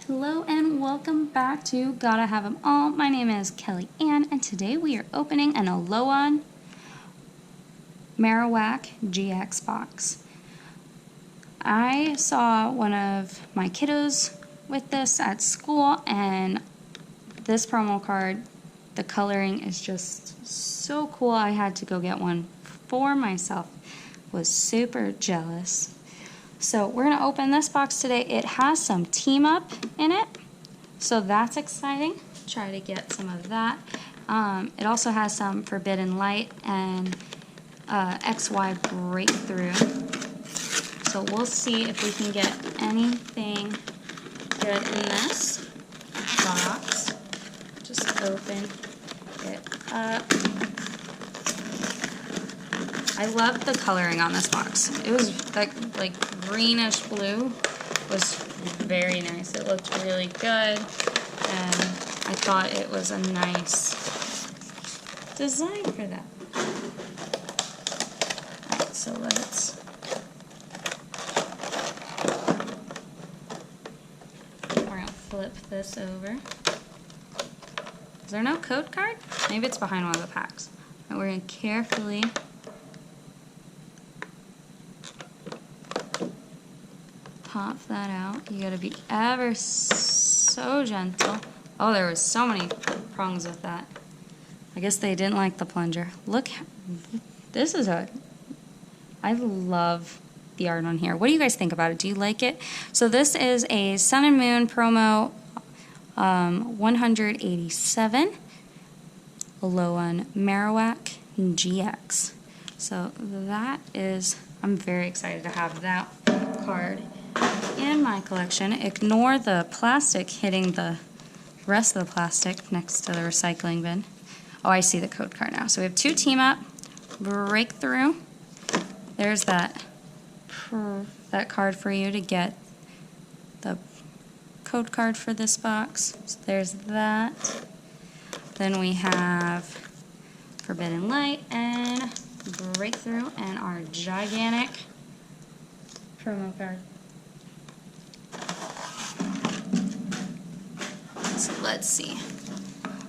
Hello and welcome back to Gotta Have 'Em All. My name is Kelly Ann and today we are opening an Alolan Marowak GX Box. I saw one of my kiddos with this at school and this promo card, the coloring is just so cool. I had to go get one for myself. Was super jealous. So we're going to open this box today. It has some team up in it, so that's exciting. Try to get some of that. It also has some Forbidden Light and XY Breakthrough. So we'll see if we can get anything good in this box. Just open it up. I love the coloring on this box. It was like greenish blue was very nice. It looked really good, and I thought it was a nice design for that. Alright, so we're gonna flip this over. Is there no code card? Maybe it's behind one of the packs. And we're gonna carefully pop that out. You gotta be ever so gentle. Oh, there was so many prongs with that. I guess they didn't like the plunger. Look, this is I love the art on here. What do you guys think about it? Do you like it? So this is a Sun and Moon promo 187 Alolan Marowak GX. So that is, I'm very excited to have that card in my collection. Ignore the plastic hitting the rest of the plastic next to the recycling bin. Oh, I see the code card now. So we have two team up, breakthrough. There's that card for you to get the code card for this box. So there's that. Then we have Forbidden Light and Breakthrough and our gigantic promo card. So let's see.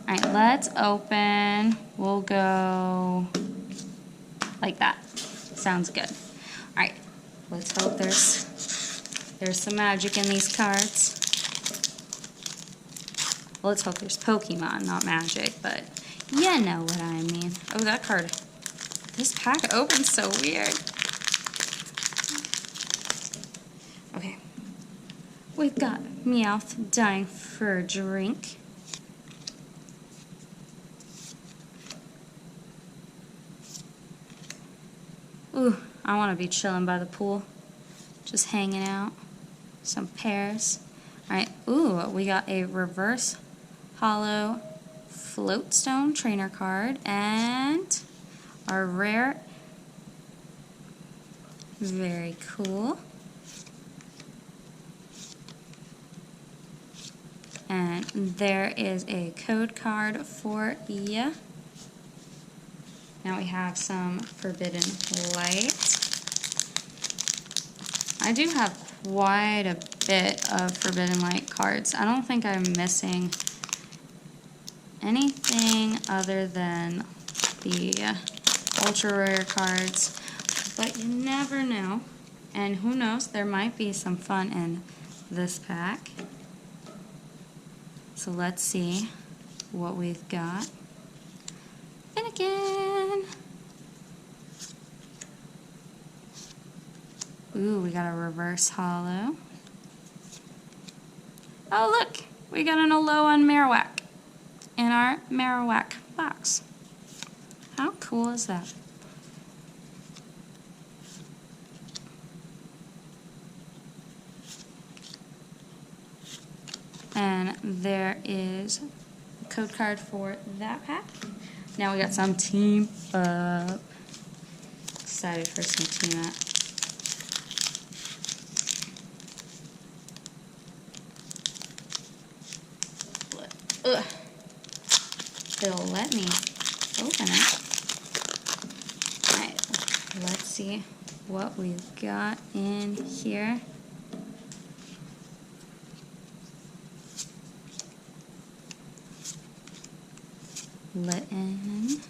Alright, let's open. We'll go like that. Sounds good. Alright, let's hope there's some magic in these cards. Well, let's hope there's Pokemon, not magic, but you know what I mean. Oh, that card. This pack opens so weird. Okay. We've got Meowth dying for a drink. Ooh, I want to be chilling by the pool. Just hanging out. Some pears. Alright, ooh, we got a reverse hollow floatstone trainer card and our rare. Very cool. And there is a code card for you. Now we have some Forbidden Light. I do have quite a bit of Forbidden Light cards. I don't think I'm missing anything other than the ultra rare cards, but you never know. And who knows, there might be some fun in this pack. So let's see what we've got. And again. Ooh, we got a reverse hollow. Oh, look, we got an Alolan Marowak in our Marowak box. How cool is that? And there is a code card for that pack. Now we got some team up. Excited for some team up. Ugh. They'll let me open it. Alright, let's see what we've got in here. Litten,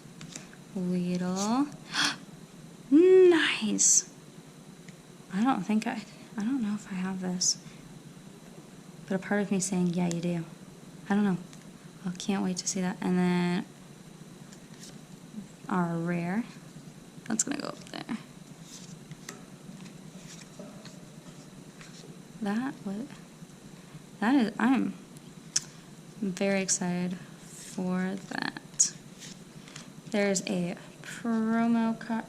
Weedle. Nice. I don't know if I have this. But a part of me saying, yeah, you do. I don't know. I can't wait to see that. And then our rare. That's going to go up there. I'm very excited for that. There's a promo card,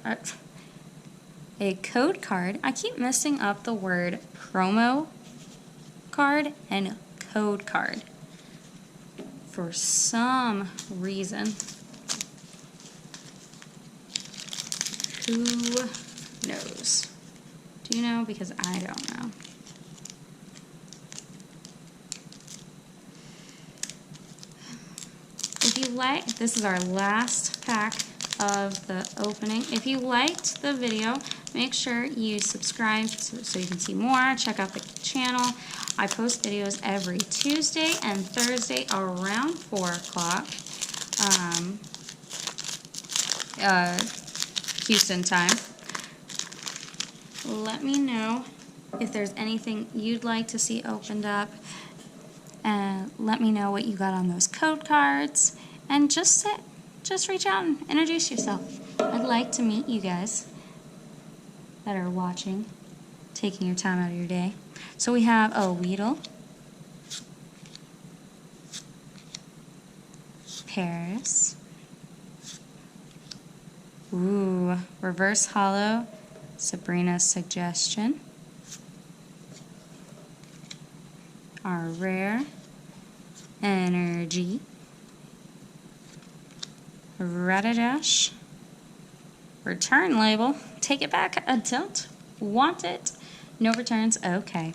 a code card. I keep messing up the word promo card and code card for some reason. Who knows? Do you know? Because I don't know. If you like, this is our last pack of the opening. If you liked the video, make sure you subscribe so you can see more. Check out the channel. I post videos every Tuesday and Thursday around 4 o'clock Houston time. Let me know if there's anything you'd like to see opened up. And let me know what you got on those code cards. And just reach out and introduce yourself. I'd like to meet you guys that are watching, taking your time out of your day. So we have a Weedle, Paris, ooh, reverse hollow, Sabrina's suggestion, our rare, Energy, Rattadash, return label, take it back, I don't want it, no returns, okay.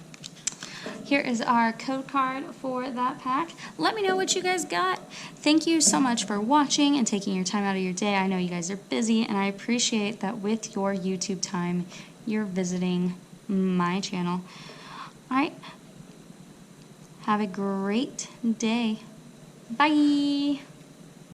Here is our code card for that pack. Let me know what you guys got. Thank you so much for watching and taking your time out of your day. I know you guys are busy, and I appreciate that with your YouTube time, you're visiting my channel. All right. Have a great day. Bye.